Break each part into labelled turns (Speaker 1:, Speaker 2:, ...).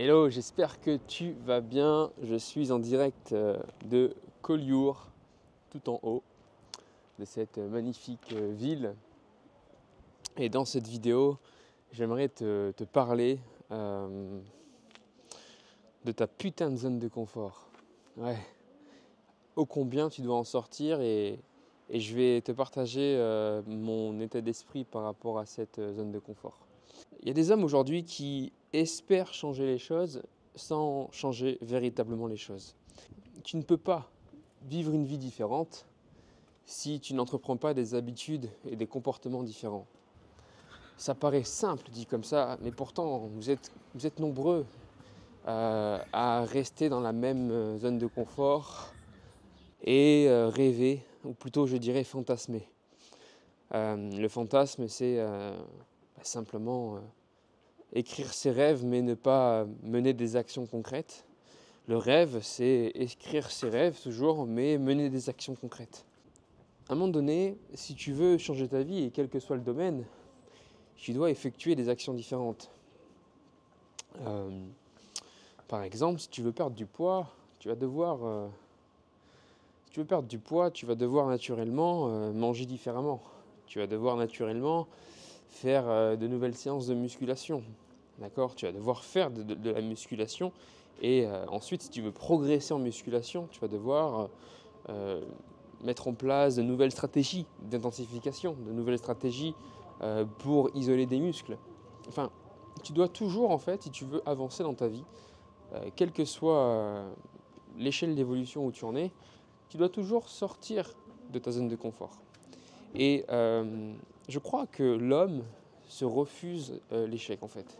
Speaker 1: Hello, j'espère que tu vas bien. Je suis en direct de Collioure, tout en haut de cette magnifique ville. Et dans cette vidéo, j'aimerais te parler de ta putain de zone de confort. Ouais, ô combien tu dois en sortir et je vais te partager mon état d'esprit par rapport à cette zone de confort. Il y a des hommes aujourd'hui qui espèrent changer les choses sans changer véritablement les choses. Tu ne peux pas vivre une vie différente si tu n'entreprends pas des habitudes et des comportements différents. Ça paraît simple dit comme ça, mais pourtant vous êtes nombreux à rester dans la même zone de confort et rêver, ou plutôt je dirais fantasmer. Le fantasme c'est simplement écrire ses rêves mais ne pas mener des actions concrètes. Le rêve, c'est écrire ses rêves toujours, mais mener des actions concrètes. À un moment donné, si tu veux changer ta vie, et quel que soit le domaine, tu dois effectuer des actions différentes. Par exemple, si tu veux perdre du poids, tu vas devoir naturellement manger différemment. Tu vas devoir naturellement faire de nouvelles séances de musculation. D'accord ? Tu vas devoir faire de la musculation. Et ensuite, si tu veux progresser en musculation, tu vas devoir mettre en place de nouvelles stratégies d'intensification, de nouvelles stratégies pour isoler des muscles. Enfin, tu dois toujours, en fait, si tu veux avancer dans ta vie, quelle que soit l'échelle d'évolution où tu en es, tu dois toujours sortir de ta zone de confort. Et je crois que l'homme se refuse l'échec, en fait.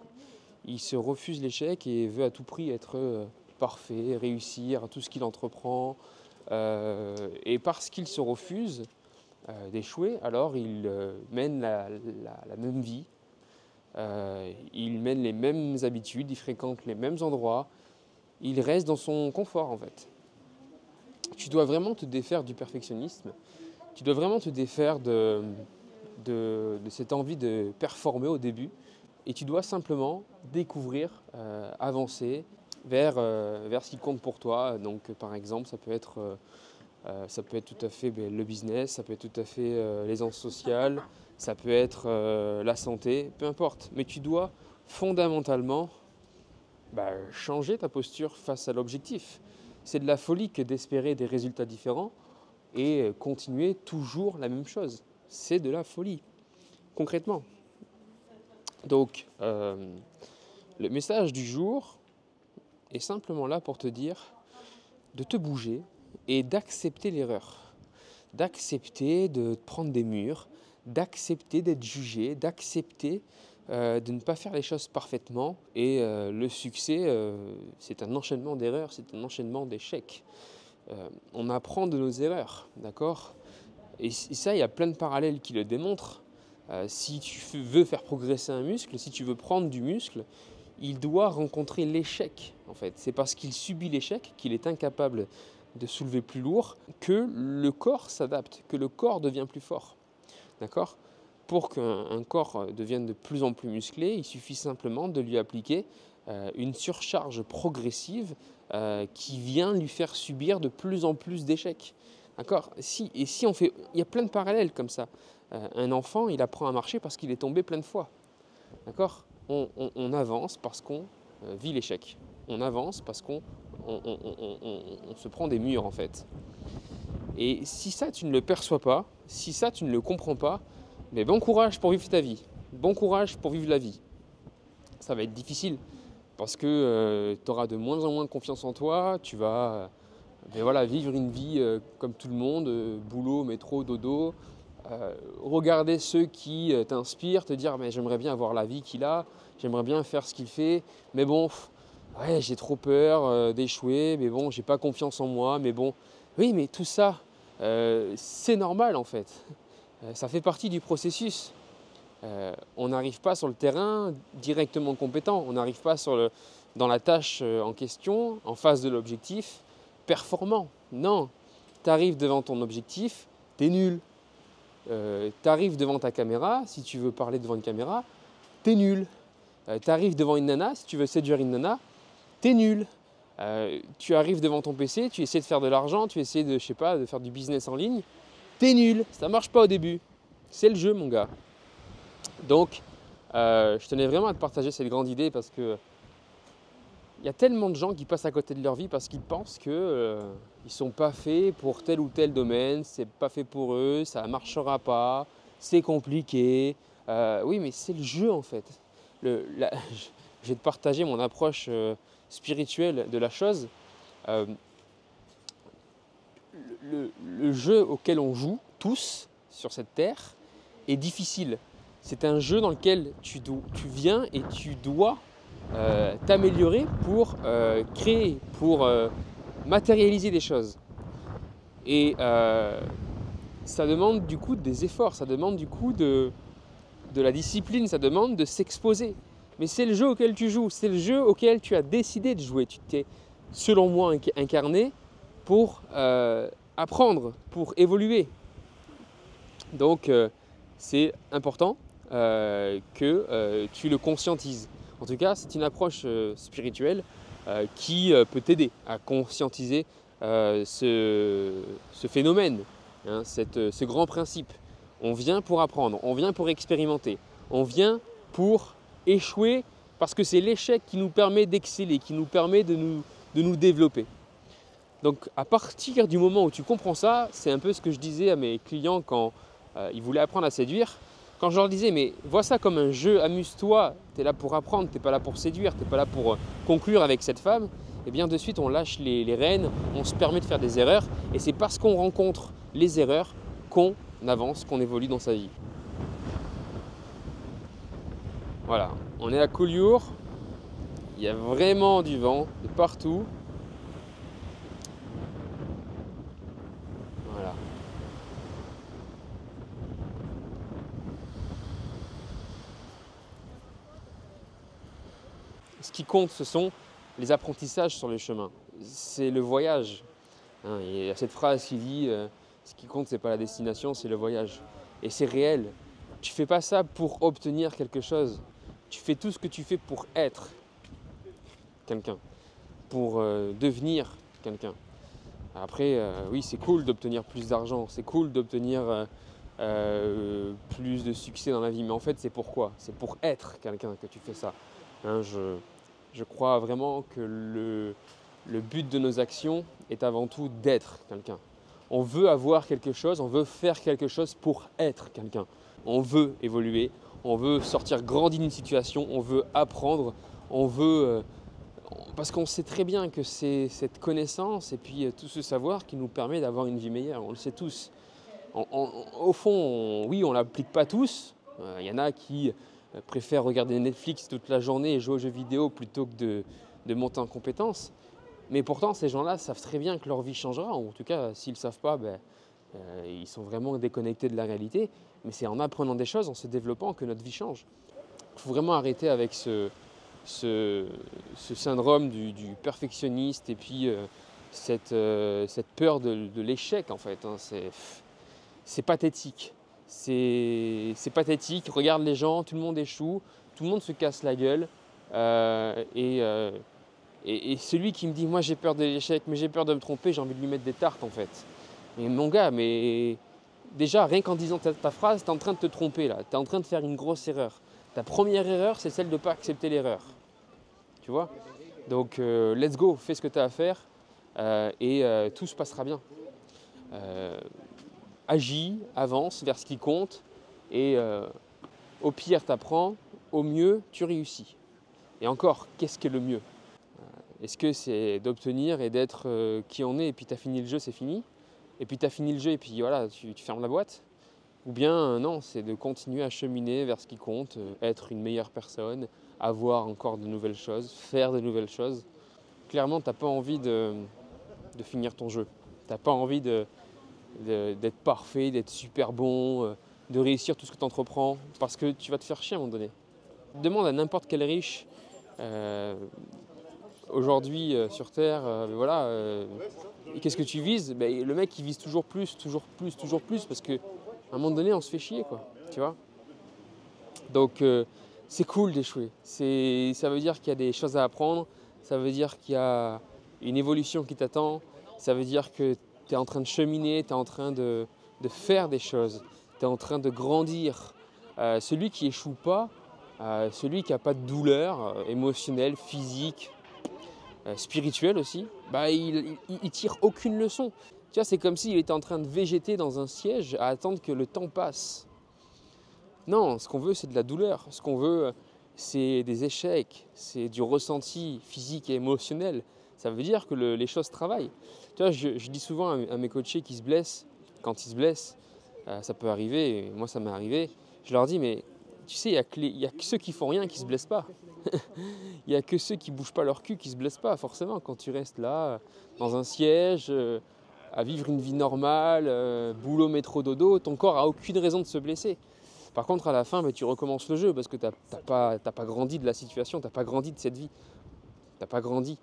Speaker 1: Il se refuse l'échec et veut à tout prix être parfait, réussir à tout ce qu'il entreprend. Et parce qu'il se refuse d'échouer, alors il mène la même vie, il mène les mêmes habitudes, il fréquente les mêmes endroits, il reste dans son confort en fait. Tu dois vraiment te défaire du perfectionnisme, tu dois vraiment te défaire de cette envie de performer au début. Et tu dois simplement découvrir, avancer vers ce qui compte pour toi. Donc par exemple, ça peut être tout à fait le business, ça peut être tout à fait l'aisance sociale, ça peut être la santé, peu importe. Mais tu dois fondamentalement changer ta posture face à l'objectif. C'est de la folie que d'espérer des résultats différents et continuer toujours la même chose. C'est de la folie, concrètement. Donc, le message du jour est simplement là pour te dire de te bouger et d'accepter l'erreur. D'accepter de prendre des murs, d'accepter d'être jugé, d'accepter de ne pas faire les choses parfaitement. Et le succès, c'est un enchaînement d'erreurs, c'est un enchaînement d'échecs. On apprend de nos erreurs, d'accord ? Et ça, il y a plein de parallèles qui le démontrent. Si tu veux faire progresser un muscle, si tu veux prendre du muscle, il doit rencontrer l'échec. En fait, c'est parce qu'il subit l'échec, qu'il est incapable de soulever plus lourd, que le corps s'adapte, que le corps devient plus fort. D'accord ? Pour qu'un corps devienne de plus en plus musclé, il suffit simplement de lui appliquer une surcharge progressive qui vient lui faire subir de plus en plus d'échecs. D'accord ? Il y a plein de parallèles comme ça. Un enfant, il apprend à marcher parce qu'il est tombé plein de fois. D'accord ? On avance parce qu'on vit l'échec. On avance parce qu'on se prend des murs en fait. Et si ça tu ne le perçois pas, si ça tu ne le comprends pas, mais bon courage pour vivre ta vie. Bon courage pour vivre la vie. Ça va être difficile parce que tu auras de moins en moins confiance en toi, tu vas vivre une vie comme tout le monde, boulot, métro, dodo, regarder ceux qui t'inspirent, te dire mais j'aimerais bien avoir la vie qu'il a, j'aimerais bien faire ce qu'il fait, mais bon, ouais, j'ai trop peur d'échouer, mais bon, j'ai pas confiance en moi, mais bon, oui, mais tout ça, c'est normal en fait, ça fait partie du processus. On n'arrive pas sur le terrain directement compétent, on n'arrive pas dans la tâche en question, en face de l'objectif, performant. Non, tu arrives devant ton objectif, t'es nul. Tu arrives devant ta caméra, si tu veux parler devant une caméra, t'es nul. Tu arrives devant une nana, si tu veux séduire une nana, t'es nul. Tu arrives devant ton PC, tu essaies de faire de l'argent, tu essaies de, je sais pas, de faire du business en ligne, t'es nul, ça ne marche pas au début. C'est le jeu, mon gars. Donc, je tenais vraiment à te partager cette grande idée parce que il y a tellement de gens qui passent à côté de leur vie parce qu'ils pensent qu'ils ne sont pas faits pour tel ou tel domaine, c'est pas fait pour eux, ça ne marchera pas, c'est compliqué. Oui, mais c'est le jeu en fait. Je vais te partager mon approche spirituelle de la chose. Euh, le jeu auquel on joue tous sur cette terre est difficile. C'est un jeu dans lequel tu viens et tu dois t'améliorer pour créer, pour matérialiser des choses. Et ça demande du coup des efforts, ça demande du coup de la discipline, ça demande de s'exposer. Mais c'est le jeu auquel tu joues, c'est le jeu auquel tu as décidé de jouer. Tu t'es, selon moi, incarné pour apprendre, pour évoluer. Donc c'est important que tu le conscientises. En tout cas, c'est une approche spirituelle qui peut t'aider à conscientiser ce phénomène, hein, ce grand principe. On vient pour apprendre, on vient pour expérimenter, on vient pour échouer parce que c'est l'échec qui nous permet d'exceller, qui nous permet de nous développer. Donc à partir du moment où tu comprends ça, c'est un peu ce que je disais à mes clients quand ils voulaient apprendre à séduire. Quand je leur disais, mais vois ça comme un jeu, amuse-toi, tu es là pour apprendre, tu n'es pas là pour séduire, tu n'es pas là pour conclure avec cette femme, et bien de suite on lâche les rênes, on se permet de faire des erreurs, et c'est parce qu'on rencontre les erreurs qu'on avance, qu'on évolue dans sa vie. Voilà, on est à Collioure, il y a vraiment du vent de partout. Voilà. Ce qui compte, ce sont les apprentissages sur le chemin. C'est le voyage. Hein, il y a cette phrase qui dit ce qui compte, ce n'est pas la destination, c'est le voyage. Et c'est réel. Tu ne fais pas ça pour obtenir quelque chose. Tu fais tout ce que tu fais pour être quelqu'un, pour devenir quelqu'un. Après, oui, c'est cool d'obtenir plus d'argent, c'est cool d'obtenir plus de succès dans la vie. Mais en fait, c'est pourquoi? C'est pour être quelqu'un que tu fais ça. Hein, je crois vraiment que le but de nos actions est avant tout d'être quelqu'un. On veut avoir quelque chose, on veut faire quelque chose pour être quelqu'un. On veut évoluer, on veut sortir grandi d'une situation, on veut apprendre, on veut… parce qu'on sait très bien que c'est cette connaissance et puis tout ce savoir qui nous permet d'avoir une vie meilleure, on le sait tous. Au fond, oui, on ne l'applique pas tous. Il y en a qui préfèrent regarder Netflix toute la journée et jouer aux jeux vidéo plutôt que de monter en compétences. Mais pourtant, ces gens-là savent très bien que leur vie changera. En tout cas, s'ils ne savent pas, ils sont vraiment déconnectés de la réalité. Mais c'est en apprenant des choses, en se développant, que notre vie change. Il faut vraiment arrêter avec ce syndrome du perfectionniste et puis cette peur de l'échec en fait. Hein. C'est pathétique. C'est pathétique. Regarde les gens, tout le monde échoue, tout le monde se casse la gueule. Et celui qui me dit moi j'ai peur de l'échec, mais j'ai peur de me tromper, j'ai envie de lui mettre des tartes en fait. Mais mon gars, mais déjà rien qu'en disant ta phrase, tu es en train de te tromper là, tu es en train de faire une grosse erreur. Ta première erreur, c'est celle de ne pas accepter l'erreur. Tu vois? Donc let's go, fais ce que tu as à faire et tout se passera bien. Agis, avance vers ce qui compte et au pire tu apprends, au mieux tu réussis. Et encore, qu'est-ce que le mieux? Est-ce que c'est d'obtenir et d'être qui on est et puis tu as fini le jeu, c'est fini? Et puis tu as fini le jeu et puis voilà, tu fermes la boîte? Ou bien non, c'est de continuer à cheminer vers ce qui compte, être une meilleure personne, avoir encore de nouvelles choses, faire de nouvelles choses. Clairement, tu n'as pas envie de finir ton jeu. Tu n'as pas envie d'être parfait, d'être super bon, de réussir tout ce que tu entreprends parce que tu vas te faire chier à un moment donné. Demande à n'importe quel riche aujourd'hui sur Terre, voilà, qu'est-ce que tu vises? Le mec il vise toujours plus, toujours plus, toujours plus parce qu'à un moment donné on se fait chier quoi, tu vois. Donc c'est cool d'échouer, ça veut dire qu'il y a des choses à apprendre, ça veut dire qu'il y a une évolution qui t'attend, ça veut dire que tu es en train de cheminer, tu es en train de faire des choses, tu es en train de grandir. Celui qui échoue pas, celui qui n'a pas de douleur émotionnelle, physique, spirituelle aussi, bah, il tire aucune leçon. Tu vois, c'est comme s'il était en train de végéter dans un siège à attendre que le temps passe. Non, ce qu'on veut, c'est de la douleur. Ce qu'on veut, c'est des échecs, c'est du ressenti physique et émotionnel. Ça veut dire que les choses travaillent. Tu vois, je dis souvent à mes coachés qui se blessent, quand ils se blessent, ça peut arriver, et moi ça m'est arrivé, je leur dis, mais tu sais, il y a que ceux qui font rien qui ne se blessent pas. Il n'y a que ceux qui ne bougent pas leur cul qui ne se blessent pas, forcément. Quand tu restes là, dans un siège, à vivre une vie normale, boulot, métro, dodo, ton corps n'a aucune raison de se blesser. Par contre, à la fin, tu recommences le jeu parce que tu n'as pas grandi de la situation, tu n'as pas grandi de cette vie. Tu n'as pas grandi.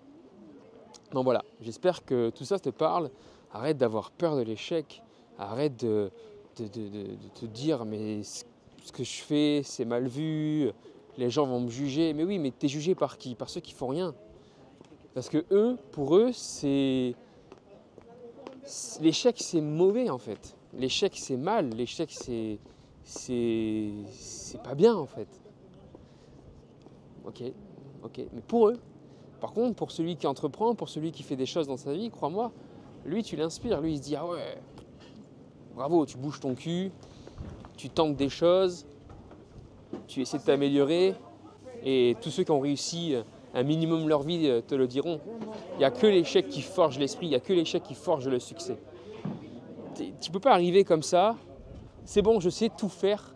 Speaker 1: Donc voilà, j'espère que tout ça te parle. Arrête d'avoir peur de l'échec. Arrête de te dire mais ce que je fais, c'est mal vu. Les gens vont me juger. Mais oui, mais tu es jugé par qui? Par ceux qui font rien. Parce que pour eux, l'échec, c'est mauvais en fait. L'échec, c'est mal. L'échec, c'est pas bien en fait. Ok. Mais pour eux, par contre, pour celui qui entreprend, pour celui qui fait des choses dans sa vie, crois-moi, lui, tu l'inspires. Lui, il se dit, ah ouais, bravo, tu bouges ton cul, tu tentes des choses, tu essaies de t'améliorer. Et tous ceux qui ont réussi un minimum leur vie te le diront. Il n'y a que l'échec qui forge l'esprit, il n'y a que l'échec qui forge le succès. Tu ne peux pas arriver comme ça, c'est bon, je sais tout faire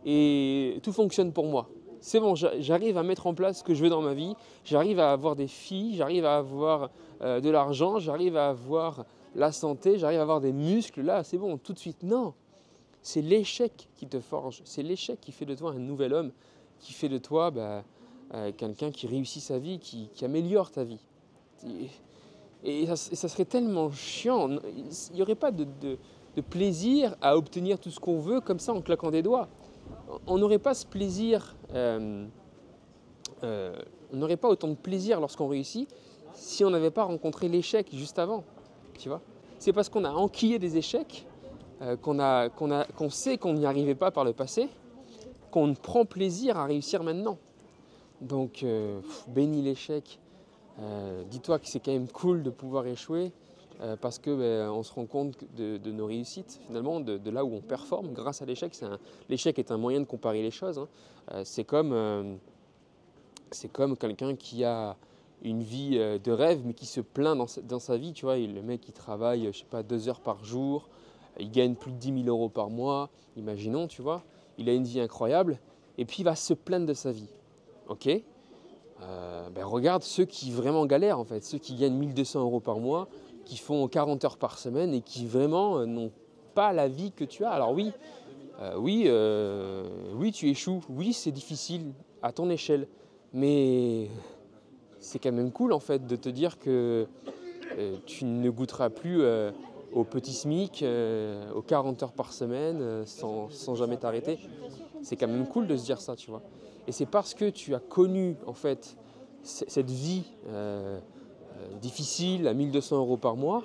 Speaker 1: et tout fonctionne pour moi. C'est bon, j'arrive à mettre en place ce que je veux dans ma vie, j'arrive à avoir des filles, j'arrive à avoir de l'argent, j'arrive à avoir la santé, j'arrive à avoir des muscles, là c'est bon, tout de suite. Non, c'est l'échec qui te forge, c'est l'échec qui fait de toi un nouvel homme, qui fait de toi quelqu'un qui réussit sa vie, qui améliore ta vie. Et ça serait tellement chiant, il n'y aurait pas de plaisir à obtenir tout ce qu'on veut comme ça en claquant des doigts. On n'aurait pas ce plaisir, on n'aurait pas autant de plaisir lorsqu'on réussit si on n'avait pas rencontré l'échec juste avant. Tu vois, c'est parce qu'on a enquillé des échecs, qu'on sait qu'on n'y arrivait pas par le passé, qu'on prend plaisir à réussir maintenant. Donc, bénis l'échec. Dis-toi que c'est quand même cool de pouvoir échouer parce que on se rend compte de nos réussites, finalement, de là où on performe grâce à l'échec. L'échec est un moyen de comparer les choses. C'est comme quelqu'un qui a une vie de rêve mais qui se plaint dans sa vie. Tu vois, le mec il travaille, je sais pas, 2 heures par jour, il gagne plus de 10 000 € par mois, imaginons, tu vois, il a une vie incroyable et puis il va se plaindre de sa vie. Ok, regarde ceux qui vraiment galèrent en fait, ceux qui gagnent 1 200 € par mois, qui font 40 heures par semaine et qui vraiment n'ont pas la vie que tu as. Alors oui, tu échoues, oui c'est difficile à ton échelle, mais c'est quand même cool en fait de te dire que tu ne goûteras plus au petit SMIC, aux 40 heures par semaine sans jamais t'arrêter. C'est quand même cool de se dire ça, tu vois. Et c'est parce que tu as connu en fait cette vie difficile à 1 200 € par mois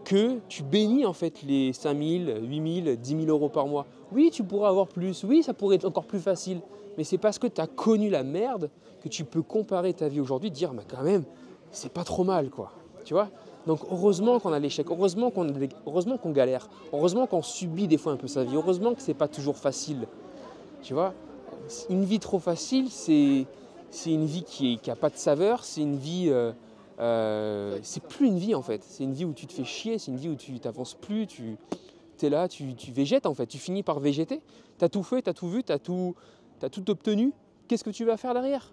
Speaker 1: que tu bénis en fait les 5 000, 8 000, 10 000 € par mois. Oui, tu pourras avoir plus, oui, ça pourrait être encore plus facile, mais c'est parce que tu as connu la merde que tu peux comparer ta vie aujourd'hui et dire, mais quand même, c'est pas trop mal, quoi. Tu vois? Donc heureusement qu'on a l'échec, heureusement qu'on galère, heureusement qu'on subit des fois un peu sa vie, heureusement que c'est pas toujours facile. Tu vois? Une vie trop facile, c'est une vie qui n'a pas de saveur, c'est une vie... c'est plus une vie en fait, c'est une vie où tu te fais chier, c'est une vie où tu n'avances plus, tu es là, tu végètes en fait, tu finis par végéter, tu as tout fait, tu as tout vu, tu as tout obtenu, qu'est-ce que tu vas faire derrière?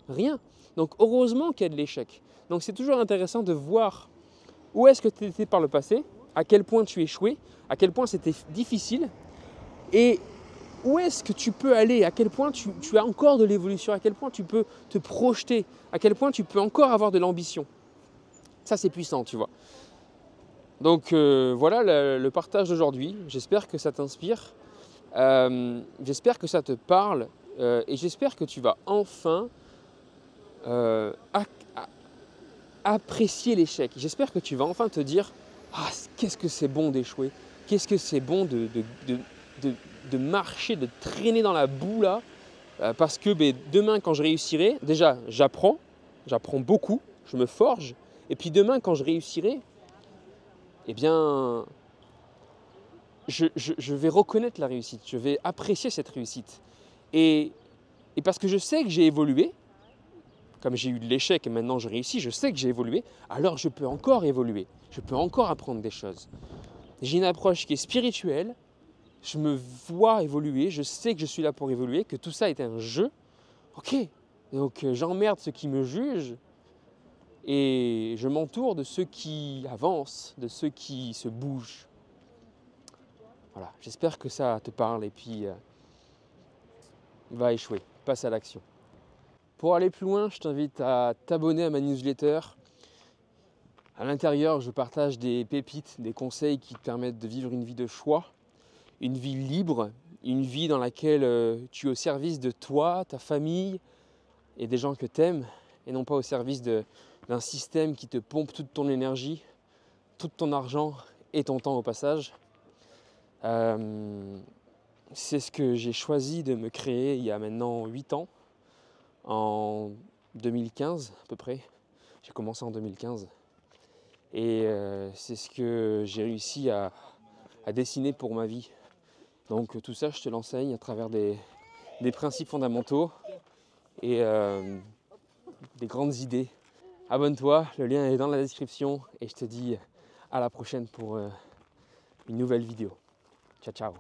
Speaker 1: Rien. Donc heureusement qu'il y a de l'échec. Donc c'est toujours intéressant de voir où est-ce que tu étais par le passé, à quel point tu échouais, à quel point c'était difficile et où est-ce que tu peux aller, à quel point tu as encore de l'évolution, à quel point tu peux te projeter, à quel point tu peux encore avoir de l'ambition. Ça, c'est puissant, tu vois. Donc voilà le partage d'aujourd'hui. J'espère que ça t'inspire. J'espère que ça te parle et j'espère que tu vas enfin apprécier l'échec. J'espère que tu vas enfin te dire « Ah, qu'est-ce que c'est bon d'échouer, qu'est-ce que c'est bon de marcher, de traîner dans la boue là, parce que demain quand je réussirai, déjà j'apprends beaucoup, je me forge, et puis demain quand je réussirai, eh bien je vais reconnaître la réussite, je vais apprécier cette réussite. Et parce que je sais que j'ai évolué, comme j'ai eu de l'échec et maintenant je réussis, je sais que j'ai évolué, alors je peux encore évoluer, je peux encore apprendre des choses. J'ai une approche qui est spirituelle, je me vois évoluer, je sais que je suis là pour évoluer, que tout ça est un jeu. Ok, donc j'emmerde ceux qui me jugent et je m'entoure de ceux qui avancent, de ceux qui se bougent. Voilà, j'espère que ça te parle et puis va échouer, passe à l'action. Pour aller plus loin, je t'invite à t'abonner à ma newsletter. À l'intérieur, je partage des pépites, des conseils qui te permettent de vivre une vie de choix, une vie libre, une vie dans laquelle tu es au service de toi, ta famille et des gens que tu aimes, et non pas au service d'un système qui te pompe toute ton énergie, tout ton argent et ton temps au passage. C'est ce que j'ai choisi de me créer il y a maintenant 8 ans, en 2015 à peu près. J'ai commencé en 2015. Et c'est ce que j'ai réussi à dessiner pour ma vie. Donc tout ça, je te l'enseigne à travers des principes fondamentaux et des grandes idées. Abonne-toi, le lien est dans la description et je te dis à la prochaine pour une nouvelle vidéo. Ciao, ciao.